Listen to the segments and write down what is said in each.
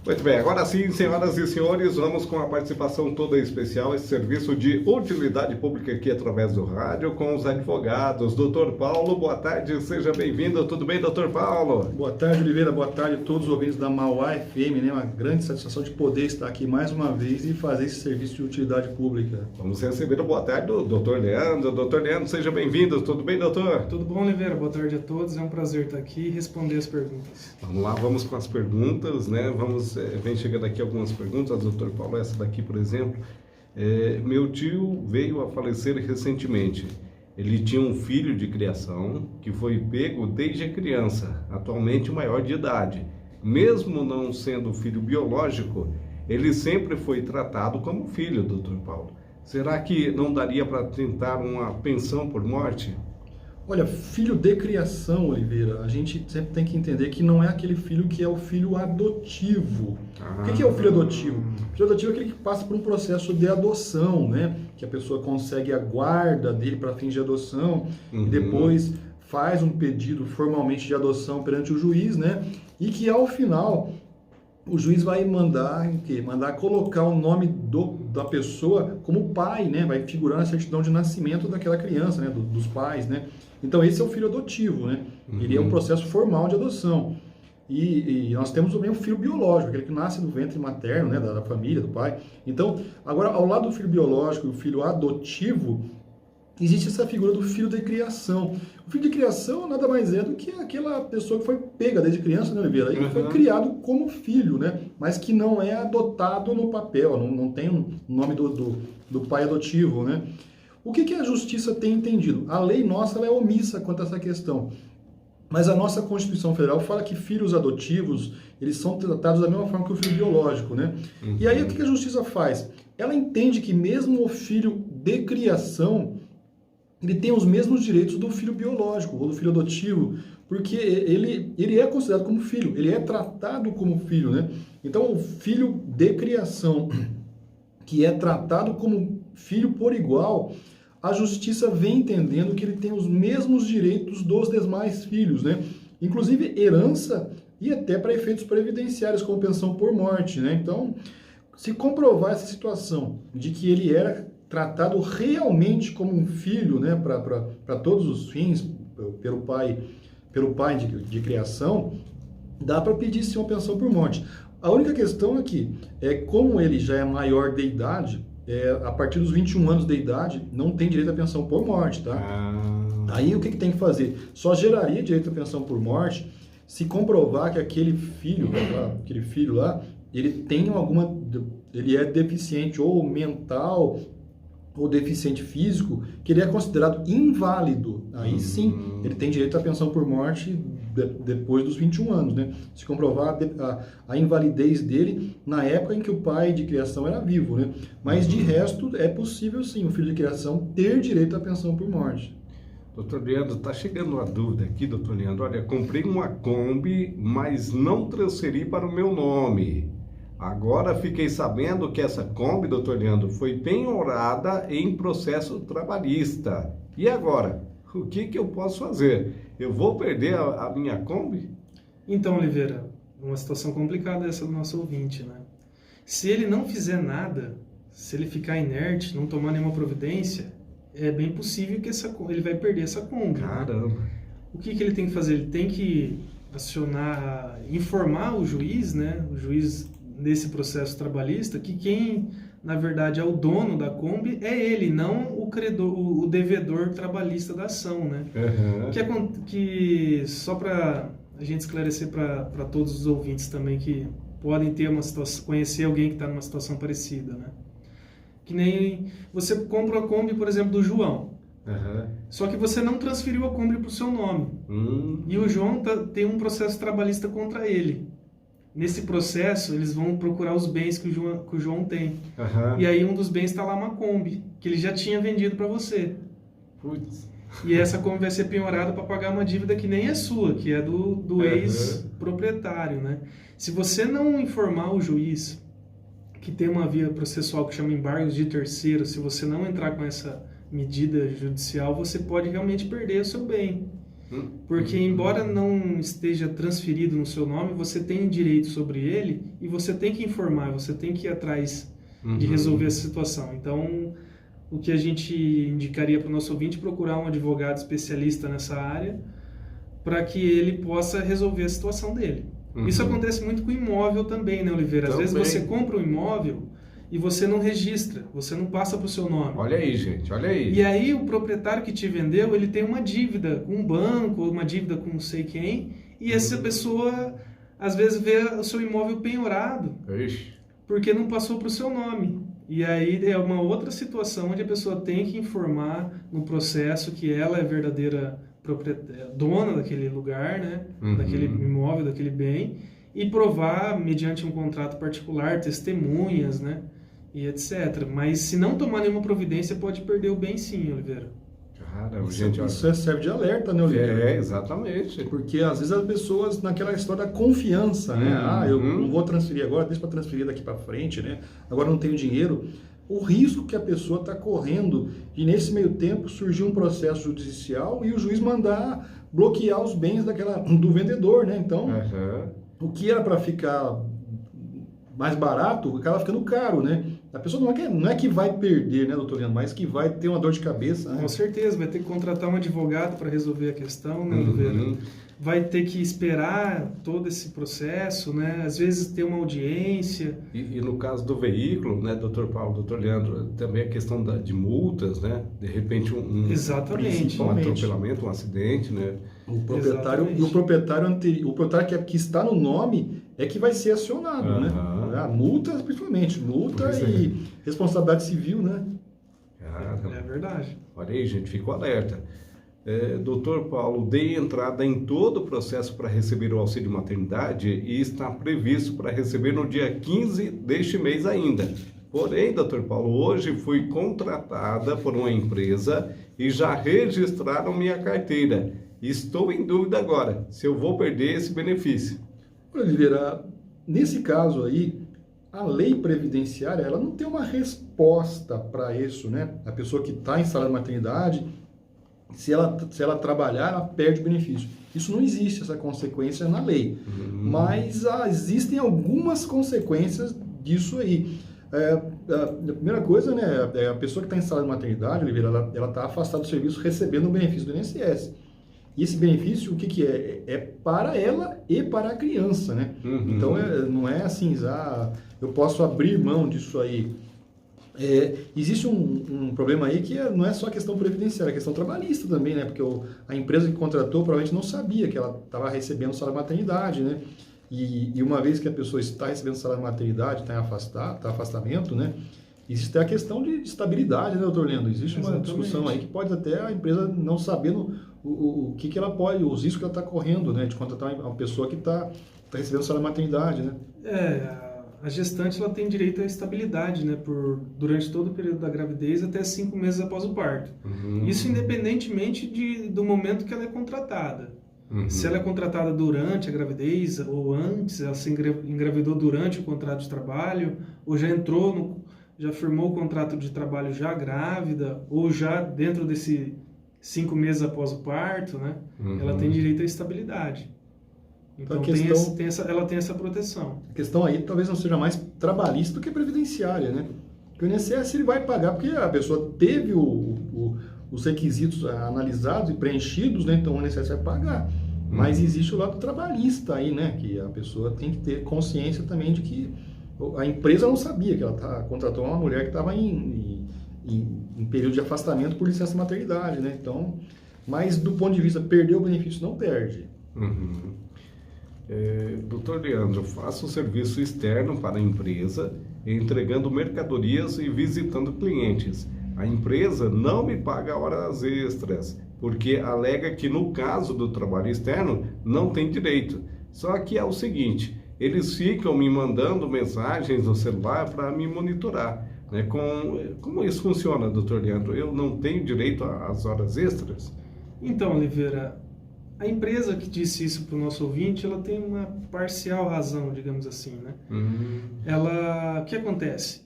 Muito bem, agora sim, senhoras e senhores, vamos com a participação toda especial, esse serviço de utilidade pública aqui através do rádio com os advogados. Doutor Paulo, boa tarde, seja bem-vindo. Tudo bem, doutor Paulo? Boa tarde, Oliveira, boa tarde a todos os ouvintes da Mauá FM, né? Uma grande satisfação de poder estar aqui mais uma vez e fazer esse serviço de utilidade pública. Vamos receber o boa tarde do doutor Leandro. Doutor Leandro, seja bem-vindo. Tudo bem, doutor? Tudo bom, Oliveira? Boa tarde a todos. É um prazer estar aqui e responder as perguntas. Vamos lá, vamos com as perguntas, né? Vem chegando aqui algumas perguntas, doutor Paulo, essa daqui, por exemplo. Meu tio veio a falecer recentemente. Ele tinha um filho de criação que foi pego desde criança, atualmente maior de idade. Mesmo não sendo filho biológico, ele sempre foi tratado como filho, doutor Paulo. Será que não daria para tentar uma pensão por morte? Olha, filho de criação, Oliveira, a gente sempre tem que entender que não é aquele filho que é o filho adotivo. O que é o filho adotivo? O filho adotivo é aquele que passa por um processo de adoção, né? Que a pessoa consegue a guarda dele para fins de adoção e depois faz um pedido formalmente de adoção perante o juiz, né? E que ao final o juiz vai mandar colocar o nome da pessoa como pai, né? Vai figurar na certidão de nascimento daquela criança, né? Dos pais, né? Então esse é o filho adotivo, né? Ele é um processo formal de adoção. E nós temos também o filho biológico, aquele que nasce do ventre materno, né? Da família, do pai. Então, agora, ao lado do filho biológico e o filho adotivo, existe essa figura do filho de criação. O filho de criação nada mais é do que aquela pessoa que foi pega desde criança, né, Oliveira? Ele foi criado como filho, né? Mas que não é adotado no papel, não tem o nome do pai adotivo, né? O que a justiça tem entendido? A lei nossa ela é omissa quanto a essa questão. Mas a nossa Constituição Federal fala que filhos adotivos, eles são tratados da mesma forma que o filho biológico, né? E aí o que a justiça faz? Ela entende que mesmo o filho de criação, ele tem os mesmos direitos do filho biológico ou do filho adotivo, porque ele é considerado como filho, ele é tratado como filho, né? Então, o filho de criação, que é tratado como filho por igual, a justiça vem entendendo que ele tem os mesmos direitos dos demais filhos, né? Inclusive herança e até para efeitos previdenciários, como pensão por morte, né? Então, se comprovar essa situação de que ele era tratado realmente como um filho, né, para todos os fins, pelo pai de criação, dá para pedir sim uma pensão por morte. A única questão aqui é como ele já é maior de idade, a partir dos 21 anos de idade, não tem direito à pensão por morte, tá? Aí o que tem que fazer? Só geraria direito à pensão por morte se comprovar que aquele filho lá, ele é deficiente ou mental ou deficiente físico, que ele é considerado inválido. Aí sim, ele tem direito à pensão por morte depois dos 21 anos, né? Se comprovar a invalidez dele na época em que o pai de criação era vivo, né? Mas de resto, é possível sim o filho de criação ter direito à pensão por morte. Doutor Leandro, está chegando uma dúvida aqui, doutor Leandro. Olha, comprei uma Kombi, mas não transferi para o meu nome. Agora fiquei sabendo que essa Kombi, doutor Leandro, foi penhorada em processo trabalhista. E agora? O que eu posso fazer? Eu vou perder a minha Kombi? Então, Oliveira, uma situação complicada essa do nosso ouvinte, né? Se ele não fizer nada, se ele ficar inerte, não tomar nenhuma providência, é bem possível que ele vai perder essa Kombi. Caramba! Né? O que ele tem que fazer? Ele tem que informar o juiz, né? O juiz nesse processo trabalhista, que quem, na verdade, é o dono da Kombi é ele, não o credor, o devedor trabalhista da ação, né? Que só para a gente esclarecer para todos os ouvintes também que podem ter uma situação, conhecer alguém que está numa situação parecida, né? Que nem você compra a Kombi, por exemplo, do João. Só que você não transferiu a Kombi para o seu nome. E o João tem um processo trabalhista contra ele. Nesse processo, eles vão procurar os bens que o João tem. E aí um dos bens está lá uma Kombi, que ele já tinha vendido para você. Putz. E essa Kombi vai ser penhorada para pagar uma dívida que nem é sua, que é do ex-proprietário, né? Se você não informar o juiz que tem uma via processual que chama embargos de terceiro, se você não entrar com essa medida judicial, você pode realmente perder o seu bem. Porque embora não esteja transferido no seu nome, você tem direito sobre ele e você tem que informar, você tem que ir atrás de resolver essa situação. Então, o que a gente indicaria para o nosso ouvinte é procurar um advogado especialista nessa área para que ele possa resolver a situação dele. Isso acontece muito com imóvel também, né, Oliveira? Às vezes você compra um imóvel e você não registra, você não passa para o seu nome. Olha aí, gente, olha aí. E aí o proprietário que te vendeu, ele tem uma dívida com um banco, uma dívida com não sei quem, e essa pessoa, às vezes, vê o seu imóvel penhorado, porque não passou para o seu nome. E aí é uma outra situação onde a pessoa tem que informar no processo que ela é verdadeira dona daquele lugar, né? Daquele imóvel, daquele bem, e provar, mediante um contrato particular, testemunhas, né? E etc. Mas se não tomar nenhuma providência, pode perder o bem sim, Oliveira. Cara, gente, isso serve de alerta, né, Oliveira? Exatamente. Porque às vezes as pessoas, naquela história da confiança, né? Eu não vou transferir agora, deixa para transferir daqui para frente, né? Agora não tenho dinheiro. O risco que a pessoa está correndo de, nesse meio tempo, surgir um processo judicial e o juiz mandar bloquear os bens do vendedor, né? Então, o que era para ficar mais barato, acaba ficando caro, né? A pessoa não é que vai perder, né, doutor Leandro, mas que vai ter uma dor de cabeça. Né? Com certeza, vai ter que contratar um advogado para resolver a questão, né, Oliveira? Vai ter que esperar todo esse processo, né? Às vezes ter uma audiência. E no caso do veículo, né, doutor Paulo, doutor Leandro, também a questão de multas, né? De repente um atropelamento, um acidente, né? O proprietário que está no nome é que vai ser acionado, né? A multa, principalmente, e responsabilidade civil, né? É verdade. Olha aí, gente, fico alerta. Doutor Paulo, dei entrada em todo o processo para receber o auxílio maternidade e está previsto para receber no dia 15 deste mês ainda. Porém, doutor Paulo, hoje fui contratada por uma empresa e já registraram minha carteira. Estou em dúvida agora se eu vou perder esse benefício. Oliveira, nesse caso aí, a lei previdenciária, ela não tem uma resposta para isso, né? A pessoa que está em salário de maternidade, se ela trabalhar, ela perde o benefício. Isso não existe, essa consequência na lei. Mas existem algumas consequências disso aí. A primeira coisa, né? A pessoa que está em salário de maternidade, Oliveira, ela está afastada do serviço recebendo o benefício do INSS. E esse benefício, o que é? É para ela e para a criança, né? Então, não é assim, eu posso abrir mão disso aí. Existe um problema aí que não é só a questão previdenciária, é a questão trabalhista também, né? Porque a empresa que contratou provavelmente não sabia que ela estava recebendo salário de maternidade, né? E uma vez que a pessoa está recebendo salário de maternidade, está em afastamento, né? Existe a questão de estabilidade, né, doutor Leandro? Existe uma discussão aí que pode até a empresa não sabendo o que ela pode, os riscos que ela está correndo, né? De contratar uma pessoa que está recebendo salário de maternidade, né? A gestante ela tem direito à estabilidade, né? Durante todo o período da gravidez até 5 meses após o parto. Isso independentemente do momento que ela é contratada. Se ela é contratada durante a gravidez ou antes, ela se engravidou durante o contrato de trabalho, ou já firmou o contrato de trabalho já grávida, ou já dentro desse 5 meses após o parto, né? Ela tem direito à estabilidade. Então, ela tem essa proteção. A questão aí talvez não seja mais trabalhista do que previdenciária, né? Porque o INSS ele vai pagar porque a pessoa teve os requisitos analisados e preenchidos, né? Então o INSS vai pagar. Mas existe o lado trabalhista aí, né? Que a pessoa tem que ter consciência também de que a empresa não sabia que ela contratou uma mulher que estava em período de afastamento por licença maternidade, né? Então, mas do ponto de vista perder o benefício, não perde. Doutor Leandro, faço serviço externo para a empresa, entregando mercadorias e visitando clientes. A empresa não me paga horas extras, porque alega que no caso do trabalho externo não tem direito. Só que é o seguinte, eles ficam me mandando mensagens no celular para me monitorar. Né? Como isso funciona, doutor Leandro? Eu não tenho direito às horas extras? Então, Oliveira, a empresa que disse isso para o nosso ouvinte, ela tem uma parcial razão, digamos assim, né? O que acontece?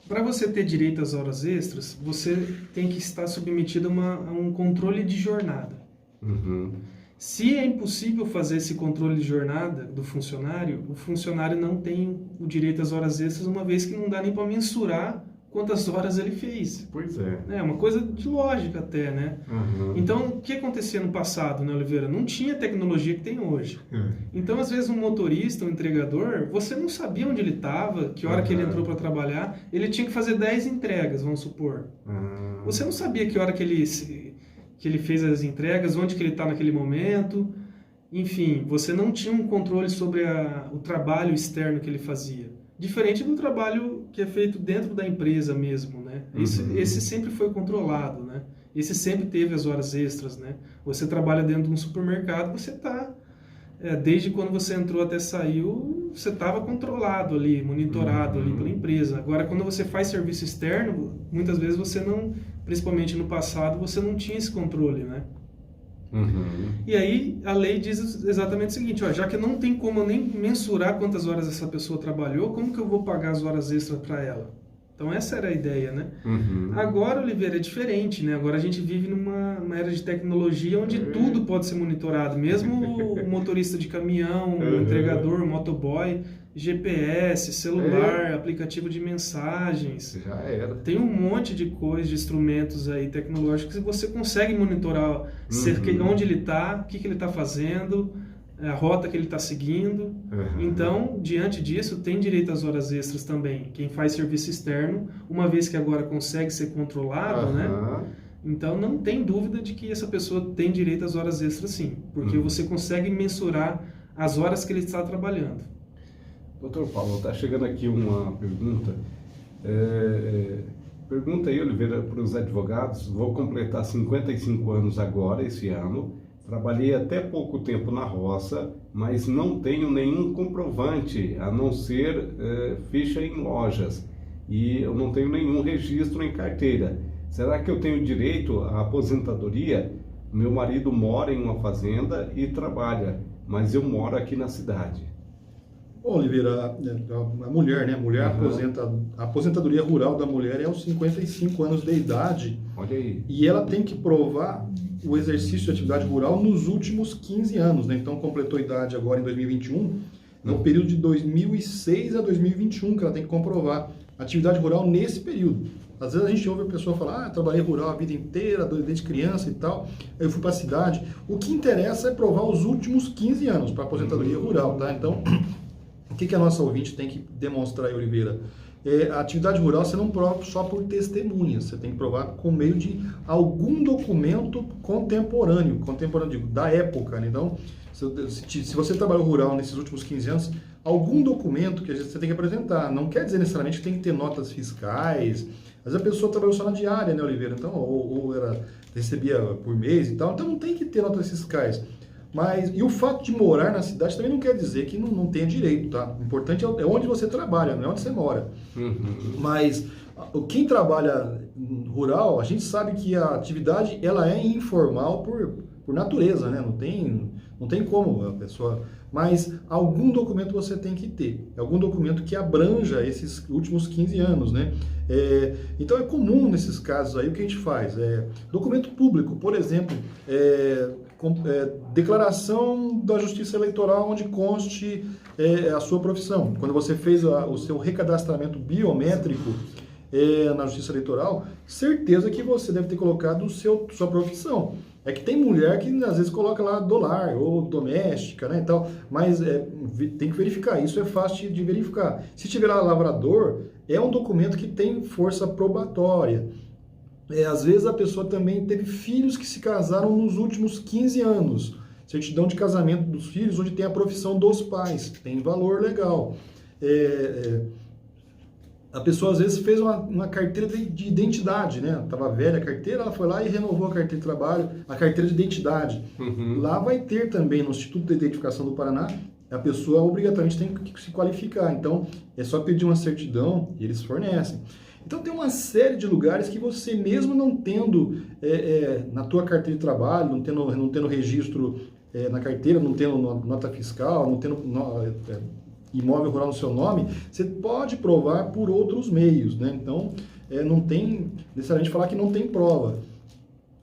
Para você ter direito às horas extras, você tem que estar submetido a um controle de jornada. Uhum. Se é impossível fazer esse controle de jornada do funcionário, o funcionário não tem o direito às horas extras, uma vez que não dá nem para mensurar quantas horas ele fez. Pois é. É uma coisa de lógica até, né? Uhum. Então, o que acontecia no passado, né, Oliveira? Não tinha a tecnologia que tem hoje. Então, às vezes, um motorista, um entregador, você não sabia onde ele estava, que hora que ele entrou para trabalhar, ele tinha que fazer 10 entregas, vamos supor. Você não sabia que hora que ele fez as entregas, onde que ele está naquele momento. Enfim, você não tinha um controle sobre o trabalho externo que ele fazia. Diferente do trabalho que é feito dentro da empresa mesmo, né? Esse sempre foi controlado, né? Esse sempre teve as horas extras, né? Você trabalha dentro de um supermercado, você está... desde quando você entrou até saiu, você estava controlado ali, monitorado ali pela empresa. Agora, quando você faz serviço externo, muitas vezes você não... Principalmente no passado, você não tinha esse controle, né? E aí a lei diz exatamente o seguinte, ó, já que não tem como nem mensurar quantas horas essa pessoa trabalhou, como que eu vou pagar as horas extras para ela? Então essa era a ideia, né? Agora, Oliveira, é diferente, né? Agora a gente vive numa era de tecnologia onde tudo pode ser monitorado, mesmo o motorista de caminhão, o entregador, o motoboy, GPS, celular, aplicativo de mensagens. Já era. Tem um monte de coisas, de instrumentos aí tecnológicos que você consegue monitorar onde ele está, o que ele está fazendo, a rota que ele está seguindo. Então, diante disso, tem direito às horas extras também. Quem faz serviço externo, uma vez que agora consegue ser controlado, né? Então, não tem dúvida de que essa pessoa tem direito às horas extras, sim. Porque você consegue mensurar as horas que ele está trabalhando. Doutor Paulo, está chegando aqui uma pergunta. Pergunta aí, Oliveira, para os advogados. Vou completar 55 anos agora, esse ano. Trabalhei até pouco tempo na roça, mas não tenho nenhum comprovante, a não ser ficha em lojas. E eu não tenho nenhum registro em carteira. Será que eu tenho direito à aposentadoria? Meu marido mora em uma fazenda e trabalha, mas eu moro aqui na cidade. Bom, Oliveira, a mulher, né? A mulher a aposentadoria rural da mulher é aos 55 anos de idade. Olha aí. E ela tem que provar o exercício de atividade rural nos últimos 15 anos, né? Então, completou idade agora em 2021, no período de 2006 a 2021 que ela tem que comprovar atividade rural nesse período. Às vezes a gente ouve a pessoa falar, trabalhei rural a vida inteira, desde criança e tal, aí eu fui para a cidade. O que interessa é provar os últimos 15 anos para aposentadoria rural, tá? Então, o que a nossa ouvinte tem que demonstrar aí, Oliveira? A atividade rural você não prova só por testemunhas, você tem que provar por meio de algum documento contemporâneo, digo, da época, né? Então, se você trabalhou rural nesses últimos 15 anos, algum documento que você tem que apresentar, não quer dizer necessariamente que tem que ter notas fiscais. Às vezes a pessoa trabalhou só na diária, né, Oliveira? Então, ou recebia por mês e tal, então não tem que ter notas fiscais. E o fato de morar na cidade também não quer dizer que não tenha direito, tá? O importante é onde você trabalha, não é onde você mora. Mas quem trabalha rural, a gente sabe que a atividade ela é informal por natureza, né? Não tem como a pessoa... Mas algum documento você tem que ter, algum documento que abranja esses últimos 15 anos, né? Então é comum nesses casos aí o que a gente faz, documento público, por exemplo, declaração da Justiça Eleitoral onde conste a sua profissão. Quando você fez o seu recadastramento biométrico na Justiça Eleitoral, certeza que você deve ter colocado sua profissão. É que tem mulher que às vezes coloca lá dolar ou doméstica, né, e tal, mas tem que verificar, isso é fácil de verificar. Se tiver lá lavrador, é um documento que tem força probatória. Às vezes a pessoa também teve filhos que se casaram nos últimos 15 anos. Certidão de casamento dos filhos, onde tem a profissão dos pais, tem valor legal. A pessoa às vezes fez uma carteira de identidade, né? Estava velha a carteira, ela foi lá e renovou a carteira de trabalho, a carteira de identidade. Lá vai ter também, no Instituto de Identificação do Paraná, a pessoa obrigatoriamente tem que se qualificar. Então, é só pedir uma certidão e eles fornecem. Então, tem uma série de lugares que você mesmo não tendo na tua carteira de trabalho, não tendo registro na carteira, não tendo nota fiscal, não tendo... imóvel rural no seu nome, você pode provar por outros meios, né? Então, não tem necessariamente falar que não tem prova.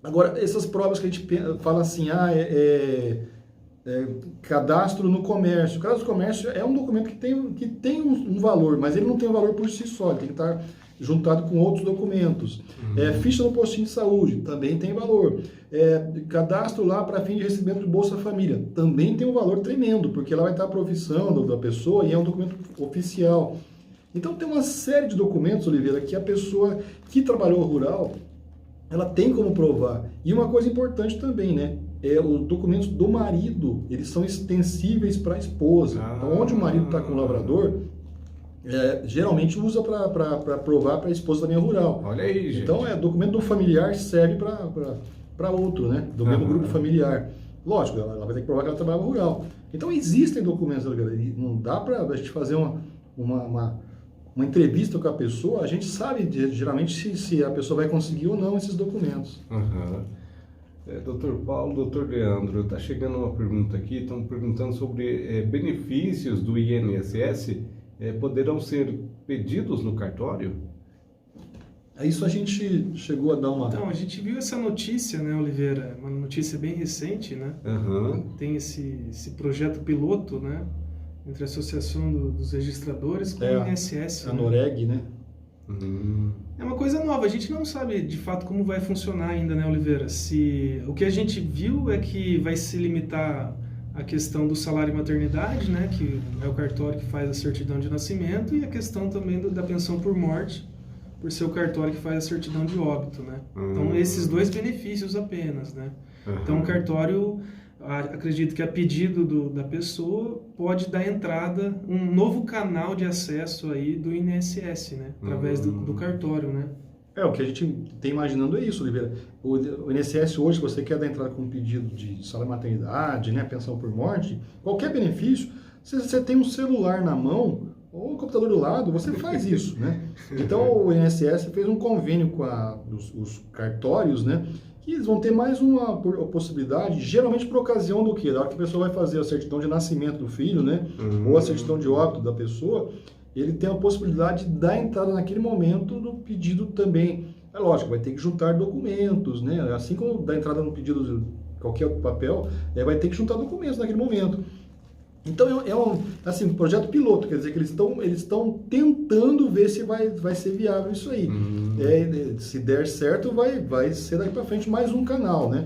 Agora, essas provas que a gente fala assim, cadastro no comércio. O cadastro no comércio é um documento que tem um valor, mas ele não tem um valor por si só, ele tem que estar juntado com outros documentos. Ficha no postinho de saúde, também tem valor. Cadastro lá para fim de recebimento de Bolsa Família, também tem um valor tremendo, porque lá vai estar a profissão da pessoa e é um documento oficial. Então tem uma série de documentos, Oliveira, que a pessoa que trabalhou rural, ela tem como provar. E uma coisa importante também, né? Os documentos do marido, eles são extensíveis para a esposa. Então, onde o marido está com o lavrador, geralmente usa para provar para a esposa também rural. Olha aí, gente. Então, documento do familiar serve para outro, né? Do mesmo grupo familiar. Lógico, ela vai ter que provar que ela trabalha rural. Então, existem documentos, não dá para a gente fazer uma entrevista com a pessoa, a gente sabe geralmente se a pessoa vai conseguir ou não esses documentos. Doutor Paulo, doutor Leandro, está chegando uma pergunta aqui, estão perguntando sobre benefícios do INSS poderão ser pedidos no cartório? Isso a gente chegou a dar uma... Então, a gente viu essa notícia, né, Oliveira? Uma notícia bem recente, né? Tem esse projeto piloto, né? Entre a Associação dos Registradores com o INSS. A Noreg, né? É uma coisa nova, a gente não sabe de fato como vai funcionar ainda, né, Oliveira? O que a gente viu é que vai se limitar a questão do salário e maternidade, né, que é o cartório que faz a certidão de nascimento, e a questão também da pensão por morte, por ser o cartório que faz a certidão de óbito, né? Então, esses dois benefícios apenas, né? Então, o cartório, acredito que a pedido da pessoa, pode dar entrada, um novo canal de acesso aí do INSS, né? Através do cartório, né? O que a gente tem imaginando é isso, Oliveira. O INSS hoje, se você quer dar entrada com um pedido de salário maternidade, né, pensão por morte, qualquer benefício, se você tem um celular na mão ou um computador do lado, você faz isso, né? Então, o INSS fez um convênio com os cartórios, né? Que eles vão ter mais uma possibilidade, geralmente por ocasião do quê? Da hora que a pessoa vai fazer a certidão de nascimento do filho, né? Ou a certidão de óbito da pessoa, ele tem a possibilidade de dar entrada naquele momento no pedido também. É lógico, vai ter que juntar documentos, né? Assim como dá entrada no pedido de qualquer outro papel, vai ter que juntar documentos naquele momento. Então é um projeto piloto, quer dizer que eles estão tentando ver se vai ser viável isso aí. Se der certo, vai ser daqui para frente mais um canal, né?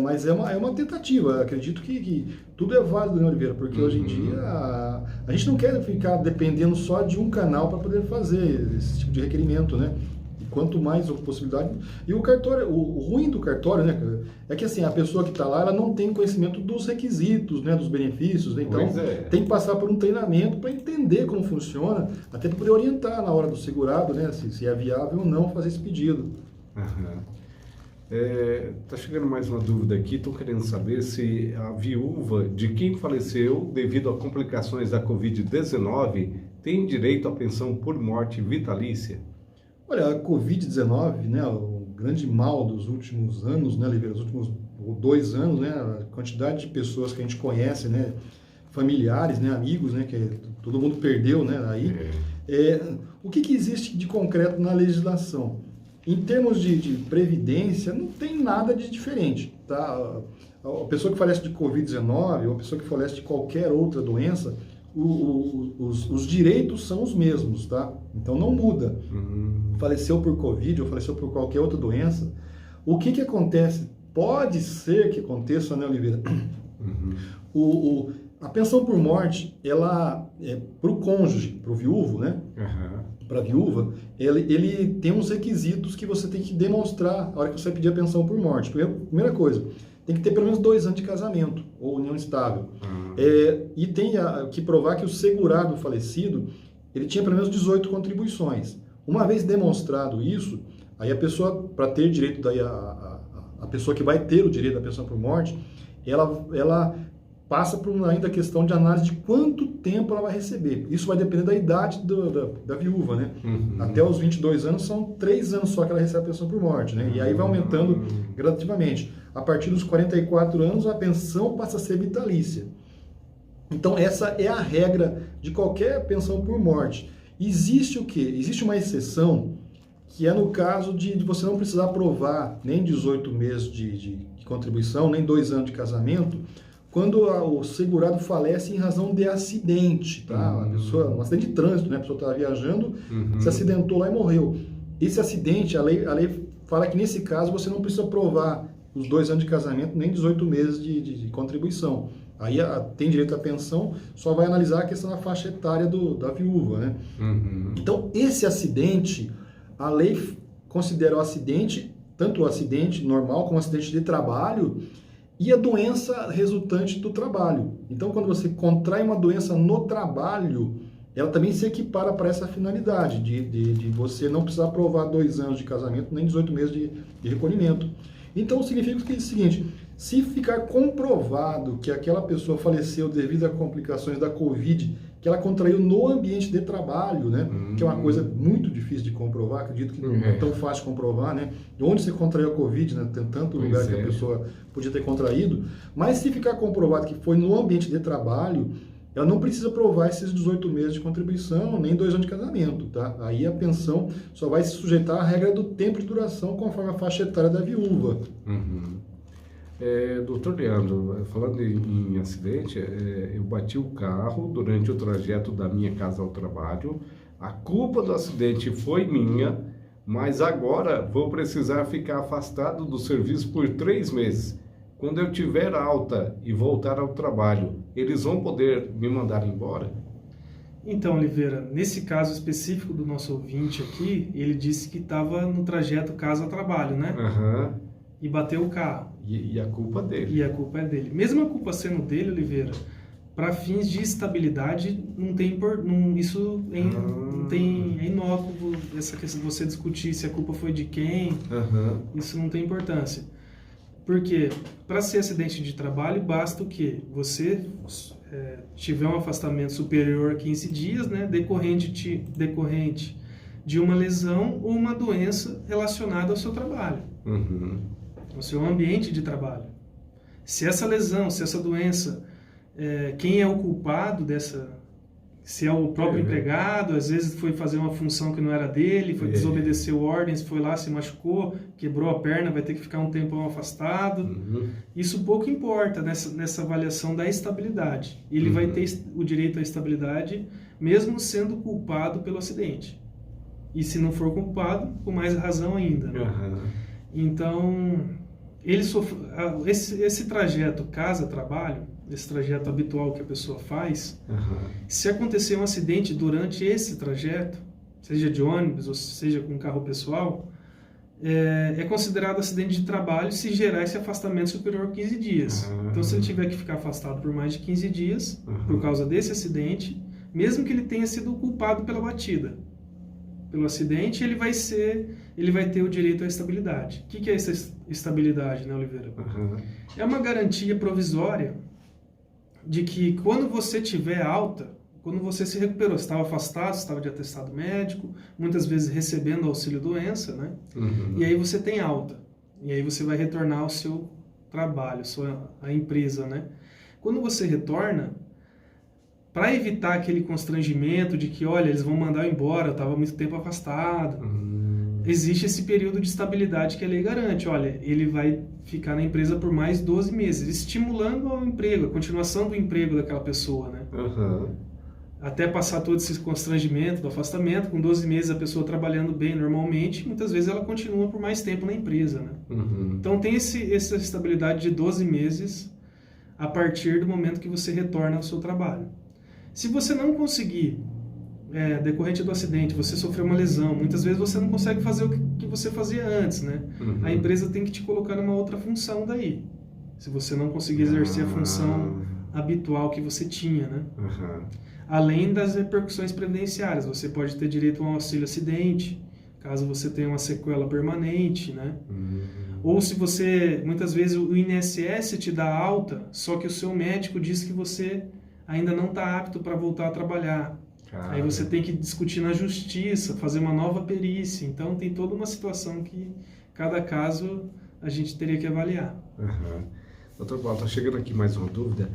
Mas é uma tentativa. Acredito que tudo é válido, né, Oliveira? Porque hoje em dia a gente não quer ficar dependendo só de um canal para poder fazer esse tipo de requerimento, né? E quanto mais possibilidade... E o cartório, o ruim do cartório, né, é que assim, a pessoa que está lá, ela não tem conhecimento dos requisitos, né, dos benefícios, né? Então tem que passar por um treinamento para entender como funciona, até para poder orientar na hora do segurado, né, se é viável ou não fazer esse pedido. Tá chegando mais uma dúvida aqui, estou querendo saber se a viúva de quem faleceu devido a complicações da Covid-19 tem direito à pensão por morte vitalícia? Olha, a Covid-19, né, o grande mal dos últimos anos, né, Oliveira, os últimos 2 anos, né, a quantidade de pessoas que a gente conhece, né, familiares, né, amigos, né, que todo mundo perdeu, né, aí. O que existe de concreto na legislação? Em termos de previdência, não tem nada de diferente, tá? A pessoa que falece de Covid-19 ou a pessoa que falece de qualquer outra doença, os direitos são os mesmos, tá? Então não muda. Faleceu por Covid ou faleceu por qualquer outra doença, o que acontece? Pode ser que aconteça, né, Oliveira? A pensão por morte, ela para o cônjuge, para o viúvo, né? Para a viúva, ele tem uns requisitos que você tem que demonstrar na hora que você vai pedir a pensão por morte. Primeira coisa, tem que ter pelo menos 2 anos de casamento ou união estável. E tem que provar que o segurado falecido, ele tinha pelo menos 18 contribuições. Uma vez demonstrado isso, aí a pessoa, para ter direito, daí a pessoa que vai ter o direito da pensão por morte, ela passa por ainda a questão de análise de quanto tempo ela vai receber. Isso vai depender da idade da viúva, né? Até os 22 anos são 3 anos só que ela recebe a pensão por morte, né? E aí vai aumentando gradativamente. A partir dos 44 anos, a pensão passa a ser vitalícia. Então, essa é a regra de qualquer pensão por morte. Existe o quê? Existe uma exceção que é no caso de você não precisar provar nem 18 meses de contribuição, nem 2 anos de casamento, quando o segurado falece em razão de acidente, tá? Um acidente de trânsito, né? A pessoa estava viajando, se acidentou lá e morreu. Esse acidente, a lei fala que nesse caso você não precisa provar os 2 anos de casamento, nem 18 meses de contribuição. Aí tem direito à pensão, só vai analisar a questão da faixa etária da viúva, né? Então, esse acidente, a lei considera o acidente, tanto o acidente normal como o acidente de trabalho e a doença resultante do trabalho. Então, quando você contrai uma doença no trabalho, ela também se equipara para essa finalidade, de você não precisar provar 2 anos de casamento, nem 18 meses de recolhimento. Então, significa que é o seguinte, se ficar comprovado que aquela pessoa faleceu devido a complicações da Covid, que ela contraiu no ambiente de trabalho, né? Que é uma coisa muito difícil de comprovar, acredito que não é tão fácil de comprovar, né? Onde você contraiu a Covid, né? Tem tanto lugar que a pessoa podia ter contraído, mas se ficar comprovado que foi no ambiente de trabalho, ela não precisa provar esses 18 meses de contribuição, nem 2 anos de casamento, tá? Aí a pensão só vai se sujeitar à regra do tempo de duração conforme a faixa etária da viúva. Doutor Leandro, falando em acidente, eu bati o carro durante o trajeto da minha casa ao trabalho. A culpa do acidente foi minha, mas agora vou precisar ficar afastado do serviço por 3 meses. Quando eu tiver alta e voltar ao trabalho, eles vão poder me mandar embora? Então, Oliveira, nesse caso específico do nosso ouvinte aqui, ele disse que estava no trajeto casa-trabalho, né? E bateu o carro. E a culpa dele. E a culpa é dele. Mesmo a culpa sendo dele, Oliveira, para fins de estabilidade, não tem é inócuo essa questão de você discutir se a culpa foi de quem. Isso não tem importância. Porque para ser acidente de trabalho, basta o quê? Você tiver um afastamento superior a 15 dias, né, decorrente de uma lesão ou uma doença relacionada ao seu trabalho. O seu ambiente de trabalho. Se essa lesão, se essa doença, quem é o culpado dessa... Se é o próprio empregado, às vezes foi fazer uma função que não era dele, desobedeceu ordens, foi lá, se machucou, quebrou a perna, vai ter que ficar um tempão afastado. Isso pouco importa nessa avaliação da estabilidade. Ele vai ter o direito à estabilidade mesmo sendo culpado pelo acidente. E se não for culpado, com mais razão ainda. Né? Então, ele esse trajeto casa-trabalho, esse trajeto habitual que a pessoa faz, se acontecer um acidente durante esse trajeto, seja de ônibus ou seja com carro pessoal, é considerado acidente de trabalho se gerar esse afastamento superior a 15 dias. Então, se ele tiver que ficar afastado por mais de 15 dias, por causa desse acidente, mesmo que ele tenha sido culpado pela batida, pelo acidente, ele vai ter o direito à estabilidade. O que é essa estabilidade, né, Oliveira? É uma garantia provisória de que quando você tiver alta, quando você se recuperou, você estava afastado, você estava de atestado médico, muitas vezes recebendo auxílio-doença, né? E aí você tem alta. E aí você vai retornar ao seu trabalho, à empresa, né? Quando você retorna, para evitar aquele constrangimento de que, olha, eles vão mandar eu embora, eu estava muito tempo afastado, existe esse período de estabilidade que a lei garante. Olha, ele vai ficar na empresa por mais 12 meses, estimulando o emprego, a continuação do emprego daquela pessoa, né? Até passar todo esse constrangimento do afastamento, com 12 meses a pessoa trabalhando bem normalmente, muitas vezes ela continua por mais tempo na empresa, né? Então tem essa estabilidade de 12 meses a partir do momento que você retorna ao seu trabalho. Se você não conseguir, decorrente do acidente, você sofreu uma lesão, muitas vezes você não consegue fazer o que você fazia antes, né? A empresa tem que te colocar numa outra função daí, se você não conseguir exercer a função habitual que você tinha, né? Além das repercussões previdenciárias, você pode ter direito a um auxílio acidente, caso você tenha uma sequela permanente, né? Ou se você, muitas vezes o INSS te dá alta, só que o seu médico diz que você ainda não está apto para voltar a trabalhar. Aí você tem que discutir na justiça, fazer uma nova perícia. Então tem toda uma situação que cada caso a gente teria que avaliar. Doutor Paulo, está chegando aqui mais uma dúvida.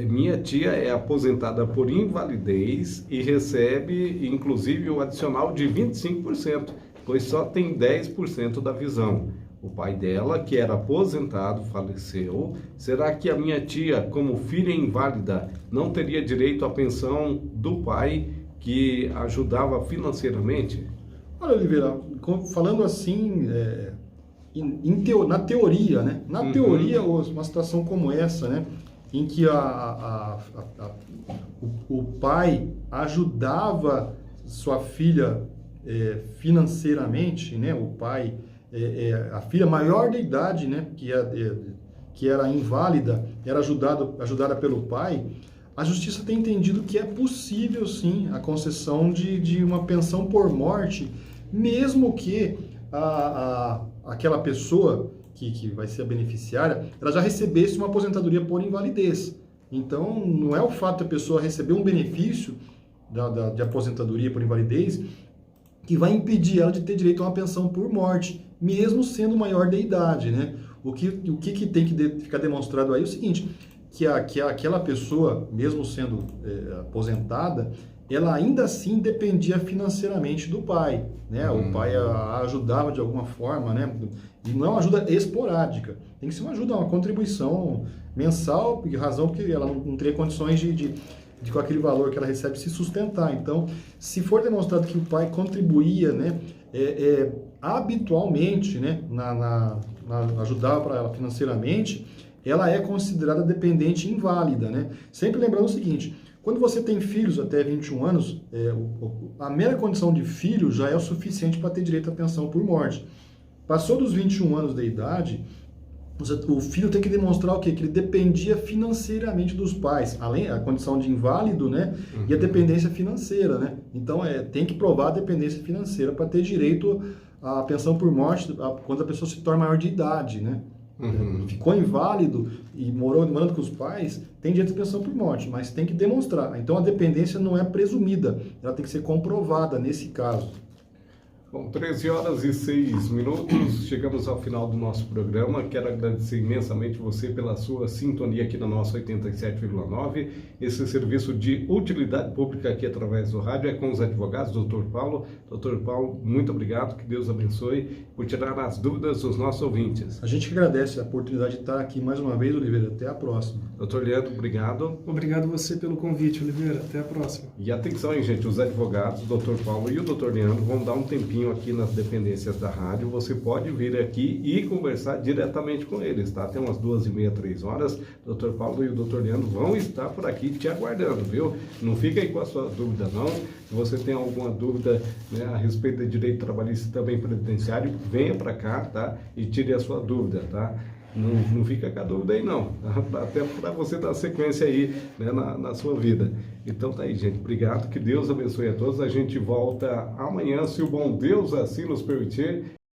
Minha tia é aposentada por invalidez e recebe, inclusive, o adicional de 25%. pois só tem 10% da visão. O pai dela, que era aposentado, faleceu. Será que a minha tia, como filha inválida, não teria direito à pensão do pai que ajudava financeiramente? Olha, Oliveira, falando assim, na teoria, né? Na teoria, uma situação como essa, né? Em que o pai ajudava sua filha financeiramente, né? O pai, a filha maior de idade, né? Que era inválida, era ajudada pelo pai. A justiça tem entendido que é possível, sim, a concessão de uma pensão por morte, mesmo que aquela pessoa que vai ser a beneficiária, ela já recebesse uma aposentadoria por invalidez. Então, não é o fato da pessoa receber um benefício de aposentadoria por invalidez que vai impedir ela de ter direito a uma pensão por morte, mesmo sendo maior de idade, né? O que tem que ficar demonstrado aí é o seguinte, que aquela pessoa, mesmo sendo aposentada, ela ainda assim dependia financeiramente do pai, né? O pai a ajudava de alguma forma, né? E não é uma ajuda esporádica, tem que ser uma ajuda, uma contribuição mensal, por razão que ela não teria condições de com aquele valor que ela recebe se sustentar. Então, se for demonstrado que o pai contribuía, né, habitualmente, né, ajudava para ela financeiramente, ela é considerada dependente inválida, né? Sempre lembrando o seguinte, quando você tem filhos até 21 anos, a mera condição de filho já é o suficiente para ter direito à pensão por morte. Passou dos 21 anos de idade, o filho tem que demonstrar o quê? Que ele dependia financeiramente dos pais, além da condição de inválido, né? E a dependência financeira, né? Então, tem que provar a dependência financeira para ter direito à pensão por morte quando a pessoa se torna maior de idade, né? Ficou inválido e morando com os pais, tem direito à pensão por morte, mas tem que demonstrar. Então, a dependência não é presumida, ela tem que ser comprovada nesse caso. Bom, 13h06, chegamos ao final do nosso programa. Quero agradecer imensamente você pela sua sintonia aqui na nossa 87,9. Esse serviço de utilidade pública aqui através do rádio é com os advogados, Dr. Paulo. Dr. Paulo, muito obrigado, que Deus abençoe por tirar as dúvidas dos nossos ouvintes. A gente que agradece a oportunidade de estar aqui mais uma vez, Oliveira. Até a próxima. Dr. Leandro, obrigado. Obrigado você pelo convite, Oliveira. Até a próxima. E atenção aí, gente, os advogados, o Dr. Paulo e o Dr. Leandro vão dar um tempinho aqui nas dependências da rádio. Você pode vir aqui e conversar diretamente com eles, tá? Até umas 2h30, 3 horas, o Dr. Paulo e o Dr. Leandro vão estar por aqui te aguardando, viu? Não fica aí com a sua dúvida, não. Se você tem alguma dúvida, né, a respeito de direito trabalhista e também previdenciário, venha para cá, tá? E tire a sua dúvida, tá? Não fica com a dúvida aí não, até para você dar sequência aí, né, na sua vida. Então tá aí, gente, obrigado, que Deus abençoe a todos. A gente volta amanhã, se o bom Deus assim nos permitir,